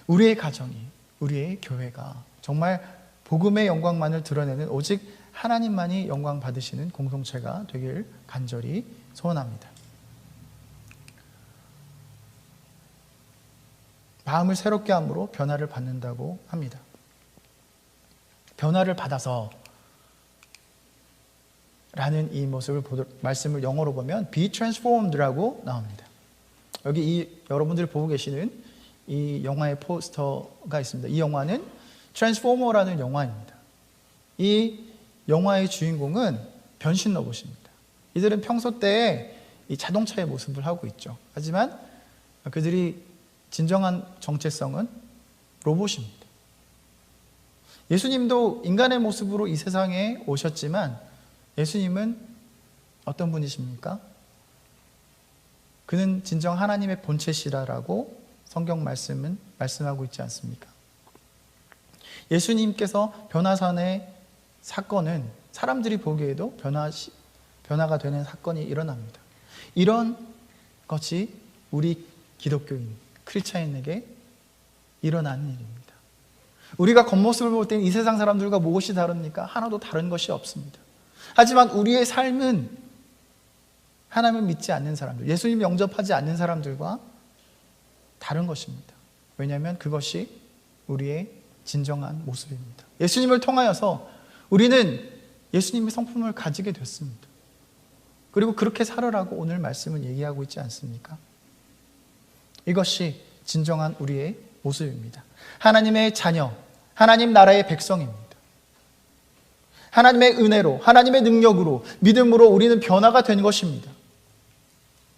우리의 가정이, 우리의 교회가 정말 복음의 영광만을 드러내는 오직 하나님만이 영광 받으시는 공동체가 되길 간절히 소원합니다. 마음을 새롭게 함으로 변화를 받는다고 합니다. 변화를 받아서 라는 이 모습을 말씀을 영어로 보면 be transformed라고 나옵니다. 여기 여러분들이 보고 계시는 이 영화의 포스터가 있습니다. 이 영화는 트랜스포머라는 영화입니다. 이 영화의 주인공은 변신 로봇입니다. 이들은 평소 때에 이 자동차의 모습을 하고 있죠. 하지만 그들이 진정한 정체성은 로봇입니다. 예수님도 인간의 모습으로 이 세상에 오셨지만 예수님은 어떤 분이십니까? 그는 진정 하나님의 본체시라라고 성경 말씀은 말씀하고 있지 않습니까? 예수님께서 변화산의 사건은 사람들이 보기에도 변화가 되는 사건이 일어납니다. 이런 것이 우리 기독교인, 크리스찬에게 일어나는 일입니다. 우리가 겉모습을 볼 때는 이 세상 사람들과 무엇이 다릅니까? 하나도 다른 것이 없습니다. 하지만 우리의 삶은 하나님을 믿지 않는 사람들, 예수님 영접하지 않는 사람들과 다른 것입니다. 왜냐하면 그것이 우리의 진정한 모습입니다. 예수님을 통하여서 우리는 예수님의 성품을 가지게 됐습니다. 그리고 그렇게 살으라고 오늘 말씀은 얘기하고 있지 않습니까? 이것이 진정한 우리의 모습입니다. 하나님의 자녀, 하나님 나라의 백성입니다. 하나님의 은혜로, 하나님의 능력으로, 믿음으로 우리는 변화가 된 것입니다.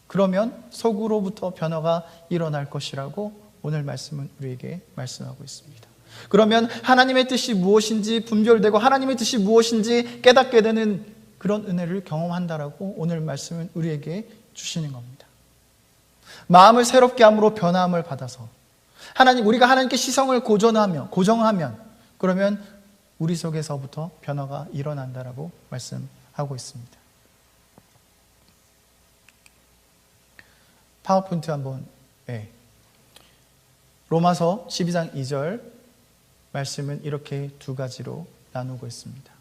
그러면 속으로부터 변화가 일어날 것이라고 오늘 말씀은 우리에게 말씀하고 있습니다. 그러면 하나님의 뜻이 무엇인지 분별되고 하나님의 뜻이 무엇인지 깨닫게 되는 그런 은혜를 경험한다라고 오늘 말씀은 우리에게 주시는 겁니다. 마음을 새롭게 함으로 변화함을 받아서 우리가 하나님께 시성을 고정하면 그러면 우리 속에서부터 변화가 일어난다라고 말씀하고 있습니다. 파워포인트 한번. 로마서 12장 2절 말씀은 이렇게 두 가지로 나누고 있습니다.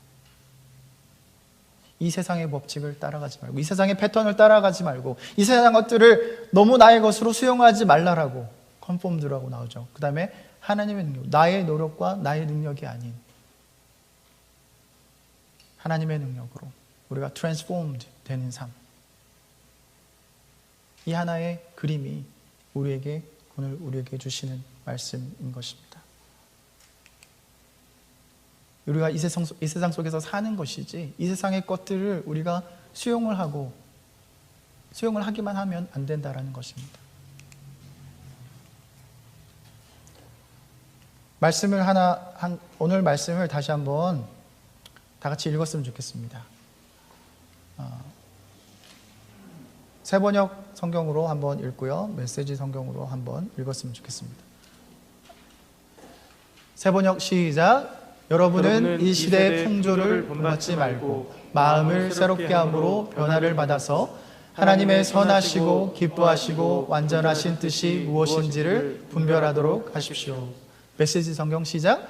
이 세상의 법칙을 따라가지 말고, 이 세상의 패턴을 따라가지 말고, 이 세상 것들을 너무 나의 것으로 수용하지 말라라고 컨폼드라고 나오죠. 그 다음에 하나님의 능력, 나의 노력과 나의 능력이 아닌 하나님의 능력으로 우리가 트랜스포음드 되는 삶. 이 하나의 그림이 오늘 우리에게 주시는 말씀인 것입니다. 우리가 이 세상 속에서 사는 것이지 이 세상의 것들을 우리가 수용을 하기만 하면 안 된다라는 것입니다. 오늘 말씀을 다시 한번 다 같이 읽었으면 좋겠습니다. 세번역 성경으로 한번 읽고요. 메시지 성경으로 한번 읽었으면 좋겠습니다. 세번역 시작. 여러분은 이 시대의 풍조를 본받지 말고 마음을 새롭게 함으로 변화를 받아서 하나님의 선하시고 기뻐하시고 완전하신 뜻이 무엇인지를 분별하도록 하십시오. 메시지 성경 시작.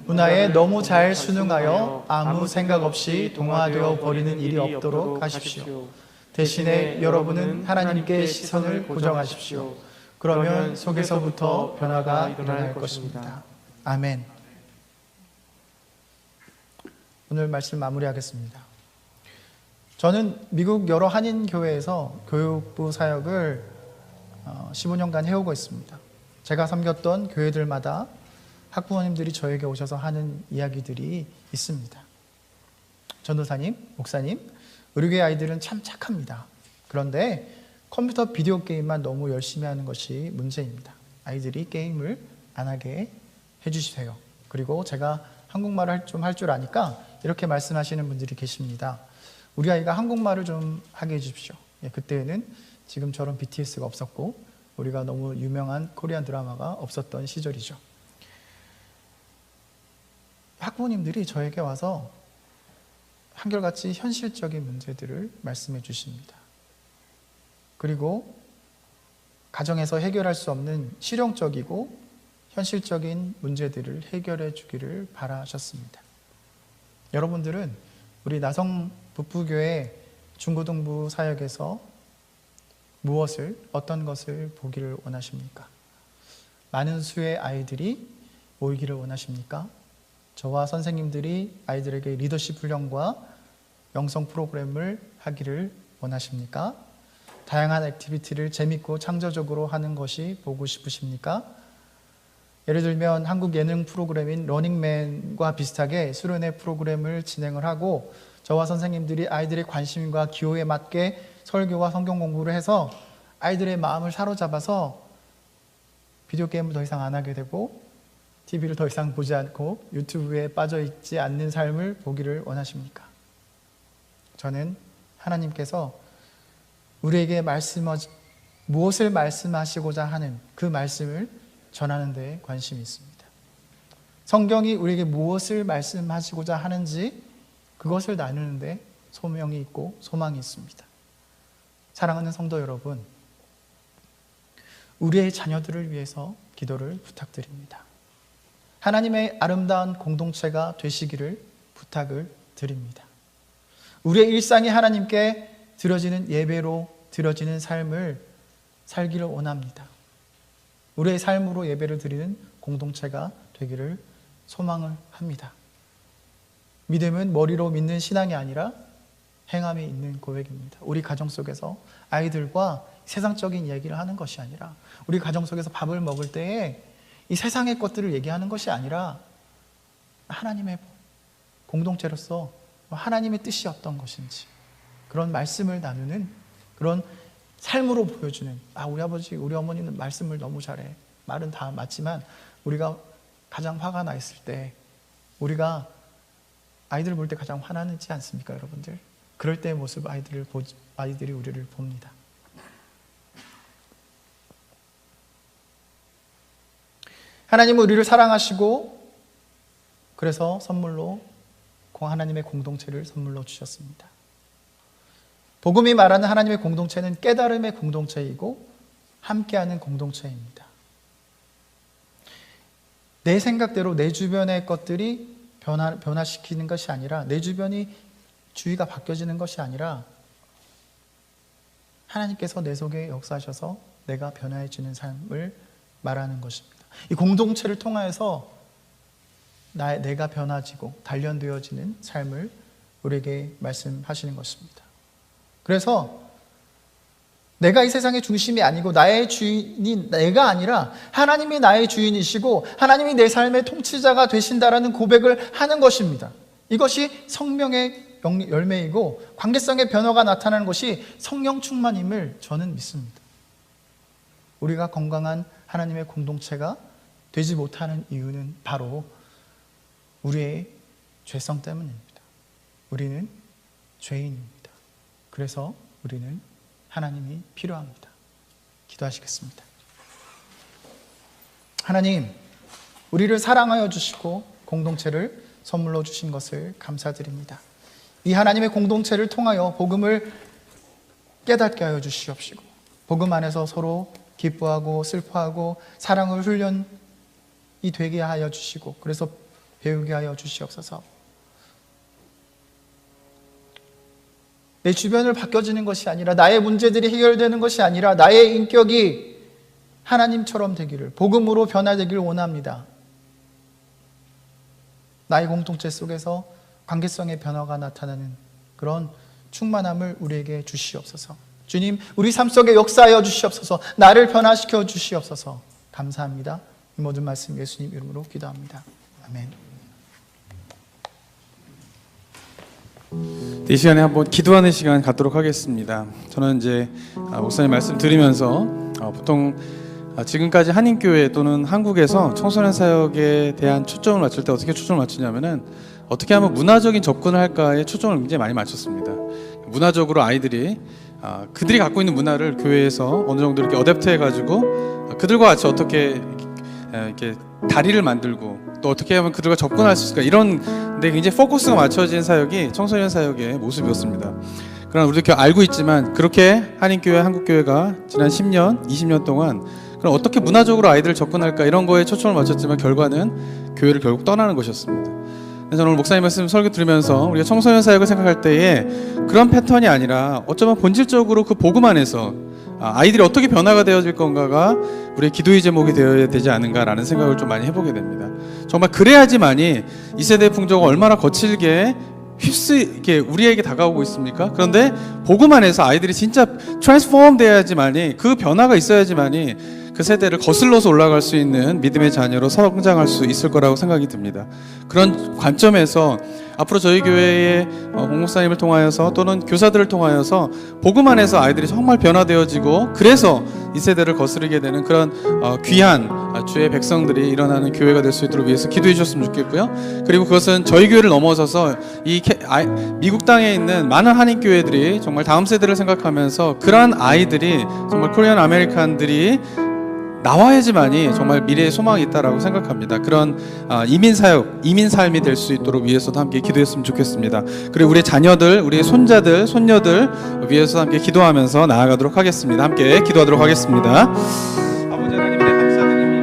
문화에 너무 잘 순응하여 아무 생각 없이 동화되어 버리는 일이 없도록 하십시오. 대신에 여러분은 하나님께 시선을 고정하십시오. 그러면 속에서부터 변화가 일어날 것입니다. 아멘. 오늘 말씀 마무리하겠습니다. 저는 미국 여러 한인 교회에서 교육부 사역을 15년간 해오고 있습니다. 제가 섬겼던 교회들마다 학부모님들이 저에게 오셔서 하는 이야기들이 있습니다. 전도사님, 목사님, 우리 교회 아이들은 참 착합니다. 그런데 컴퓨터 비디오 게임만 너무 열심히 하는 것이 문제입니다. 아이들이 게임을 안 하게 해주세요. 그리고 제가 한국말을 좀 할 줄 아니까 이렇게 말씀하시는 분들이 계십니다. 우리 아이가 한국말을 좀 하게 해주십시오. 그때는 지금처럼 BTS가 없었고 우리가 너무 유명한 코리안 드라마가 없었던 시절이죠. 학부모님들이 저에게 와서 한결같이 현실적인 문제들을 말씀해 주십니다. 그리고 가정에서 해결할 수 없는 실용적이고 현실적인 문제들을 해결해 주기를 바라셨습니다. 여러분들은 우리 나성 북부교회 중고등부 사역에서 어떤 것을 보기를 원하십니까? 많은 수의 아이들이 모이기를 원하십니까? 저와 선생님들이 아이들에게 리더십 훈련과 영성 프로그램을 하기를 원하십니까? 다양한 액티비티를 재밌고 창조적으로 하는 것이 보고 싶으십니까? 예를 들면 한국 예능 프로그램인 러닝맨과 비슷하게 수련회 프로그램을 진행을 하고 저와 선생님들이 아이들의 관심과 기호에 맞게 설교와 성경 공부를 해서 아이들의 마음을 사로잡아서 비디오 게임을 더 이상 안 하게 되고 TV를 더 이상 보지 않고 유튜브에 빠져 있지 않는 삶을 보기를 원하십니까? 저는 하나님께서 우리에게 무엇을 말씀하시고자 하는 그 말씀을 전하는 데 관심이 있습니다. 성경이 우리에게 무엇을 말씀하시고자 하는지 그것을 나누는 데 소명이 있고 소망이 있습니다. 사랑하는 성도 여러분, 우리의 자녀들을 위해서 기도를 부탁드립니다. 하나님의 아름다운 공동체가 되시기를 부탁을 드립니다. 우리의 일상이 하나님께 드려지는 예배로 드려지는 삶을 살기를 원합니다. 우리의 삶으로 예배를 드리는 공동체가 되기를 소망을 합니다. 믿음은 머리로 믿는 신앙이 아니라 행함이 있는 고백입니다. 우리 가정 속에서 아이들과 세상적인 얘기를 하는 것이 아니라 우리 가정 속에서 밥을 먹을 때에 이 세상의 것들을 얘기하는 것이 아니라 하나님의 공동체로서 하나님의 뜻이 어떤 것인지 그런 말씀을 나누는 그런 삶으로 보여주는 우리 아버지, 우리 어머니는 말씀을 너무 잘해. 말은 다 맞지만 우리가 가장 화가 나 있을 때 우리가 아이들 볼 때 가장 화나지 않습니까, 여러분들? 그럴 때의 모습 아이들이 우리를 봅니다. 하나님은 우리를 사랑하시고 그래서 선물로 하나님의 공동체를 선물로 주셨습니다. 복음이 말하는 하나님의 공동체는 깨달음의 공동체이고 함께하는 공동체입니다. 내 생각대로 내 주변의 것들이 변화시키는 것이 아니라 내 주변이 주위가 바뀌어지는 것이 아니라 하나님께서 내 속에 역사하셔서 내가 변화해지는 삶을 말하는 것입니다. 이 공동체를 통하여서 내가 변화지고 단련되어지는 삶을 우리에게 말씀하시는 것입니다. 그래서 내가 이 세상의 중심이 아니고 나의 주인이 내가 아니라 하나님이 나의 주인이시고 하나님이 내 삶의 통치자가 되신다라는 고백을 하는 것입니다. 이것이 성령의 열매이고 관계성의 변화가 나타나는 것이 성령 충만임을 저는 믿습니다. 우리가 건강한 하나님의 공동체가 되지 못하는 이유는 바로 우리의 죄성 때문입니다. 우리는 죄인입니다. 그래서 우리는 하나님이 필요합니다. 기도하시겠습니다. 하나님, 우리를 사랑하여 주시고 공동체를 선물로 주신 것을 감사드립니다. 이 하나님의 공동체를 통하여 복음을 깨닫게 하여 주시옵시고 복음 안에서 서로 기뻐하고 슬퍼하고 사랑을 훈련이 되게 하여 주시고 그래서 배우게 하여 주시옵소서. 내 주변을 바뀌어지는 것이 아니라 나의 문제들이 해결되는 것이 아니라 나의 인격이 하나님처럼 되기를 복음으로 변화되기를 원합니다. 나의 공동체 속에서 관계성의 변화가 나타나는 그런 충만함을 우리에게 주시옵소서. 주님, 우리 삶 속에 역사하여 주시옵소서. 나를 변화시켜 주시옵소서. 감사합니다. 이 모든 말씀 예수님 이름으로 기도합니다. 아멘. 이 시간에 한번 기도하는 시간 갖도록 하겠습니다. 저는 이제 목사님 말씀 드리면서 보통 지금까지 한인교회 또는 한국에서 청소년 사역에 대한 초점을 맞출 때 어떻게 초점을 맞추냐면은 어떻게 하면 문화적인 접근을 할까에 초점을 굉장히 많이 맞췄습니다. 문화적으로 아이들이 그들이 갖고 있는 문화를 교회에서 어느 정도 이렇게 어댑트 해가지고 그들과 같이 어떻게 이렇게 다리를 만들고 또 어떻게 하면 그들과 접근할 수 있을까 이런 데 굉장히 포커스가 맞춰진 사역이 청소년 사역의 모습이었습니다. 그러나 우리도 알고 있지만 그렇게 한인교회, 한국교회가 지난 10년, 20년 동안 그럼 어떻게 문화적으로 아이들을 접근할까 이런 거에 초점을 맞췄지만 결과는 교회를 결국 떠나는 것이었습니다. 저는 오늘 목사님 말씀 설교 들으면서 우리가 청소년 사역을 생각할 때에 그런 패턴이 아니라 어쩌면 본질적으로 그 복음 안에서 아이들이 어떻게 변화가 되어질 건가가 우리의 기도의 제목이 되어야 되지 않은가라는 생각을 좀 많이 해보게 됩니다. 정말 그래야지만이 이 세대의 풍조가 얼마나 거칠게 휩쓰게 우리에게 다가오고 있습니까? 그런데 복음 안에서 아이들이 진짜 트랜스포럼 돼야지만이 그 변화가 있어야지만이 그 세대를 거슬러서 올라갈 수 있는 믿음의 자녀로 성장할 수 있을 거라고 생각이 듭니다. 그런 관점에서 앞으로 저희 교회의 목사님을 통하여서 또는 교사들을 통하여서 복음 안에서 아이들이 정말 변화되어지고 그래서 이 세대를 거스르게 되는 그런 귀한 주의 백성들이 일어나는 교회가 될 수 있도록 위해서 기도해 주셨으면 좋겠고요. 그리고 그것은 저희 교회를 넘어서서 이 미국 땅에 있는 많은 한인 교회들이 정말 다음 세대를 생각하면서 그러한 아이들이 정말 코리안 아메리칸들이 나와야지만이 정말 미래의 소망이 있다라고 생각합니다. 그런 이민 사역, 이민 삶이 될 수 있도록 위해서도 함께 기도했으면 좋겠습니다. 그리고 우리 자녀들, 우리 손자들, 손녀들 위해서 함께 기도하면서 나아가도록 하겠습니다. 함께 기도하도록 하겠습니다. 아버지 하나님 네 감사드립니다.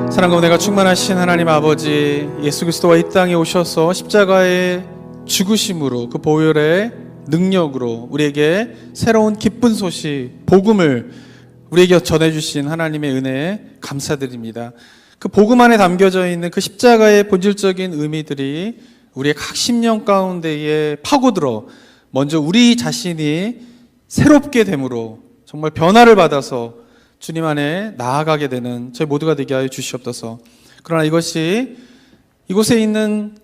사랑과 은혜가 충만하신 하나님 아버지, 예수 그리스도가 이 땅에 오셔서 십자가의 죽으심으로 그 보혈의 능력으로 우리에게 새로운 기쁜 소식, 복음을 우리에게 전해주신 하나님의 은혜에 감사드립니다. 그 복음 안에 담겨져 있는 그 십자가의 본질적인 의미들이 우리의 각 심령 가운데에 파고들어 먼저 우리 자신이 새롭게 됨으로 정말 변화를 받아서 주님 안에 나아가게 되는 저희 모두가 되게 하여 주시옵소서. 그러나 이것이 이곳에 있는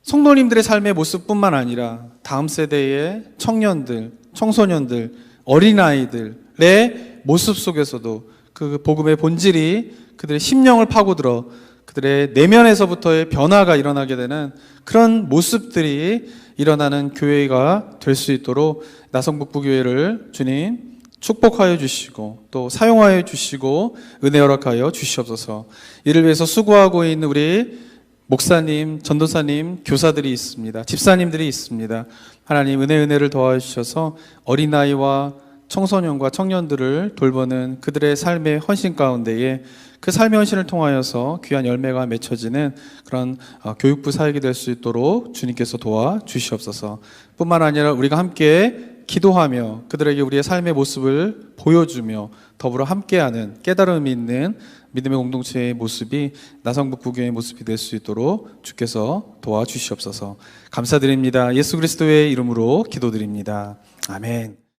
성도님들의 삶의 모습뿐만 아니라 다음 세대의 청년들, 청소년들, 어린아이들의 모습 속에서도 그 복음의 본질이 그들의 심령을 파고들어 그들의 내면에서부터의 변화가 일어나게 되는 그런 모습들이 일어나는 교회가 될 수 있도록 나성북부교회를 주님 축복하여 주시고 또 사용하여 주시고 은혜 허락하여 주시옵소서. 이를 위해서 수고하고 있는 우리 목사님, 전도사님, 교사들이 있습니다. 집사님들이 있습니다. 하나님 은혜를 더하여 주셔서 어린아이와 청소년과 청년들을 돌보는 그들의 삶의 헌신 가운데에 그 삶의 헌신을 통하여서 귀한 열매가 맺혀지는 그런 교육부 사역이 될 수 있도록 주님께서 도와주시옵소서. 뿐만 아니라 우리가 함께 기도하며 그들에게 우리의 삶의 모습을 보여주며 더불어 함께하는 깨달음이 있는 믿음의 공동체의 모습이 나성북부교회의 모습이 될 수 있도록 주께서 도와주시옵소서. 감사드립니다. 예수 그리스도의 이름으로 기도드립니다. 아멘.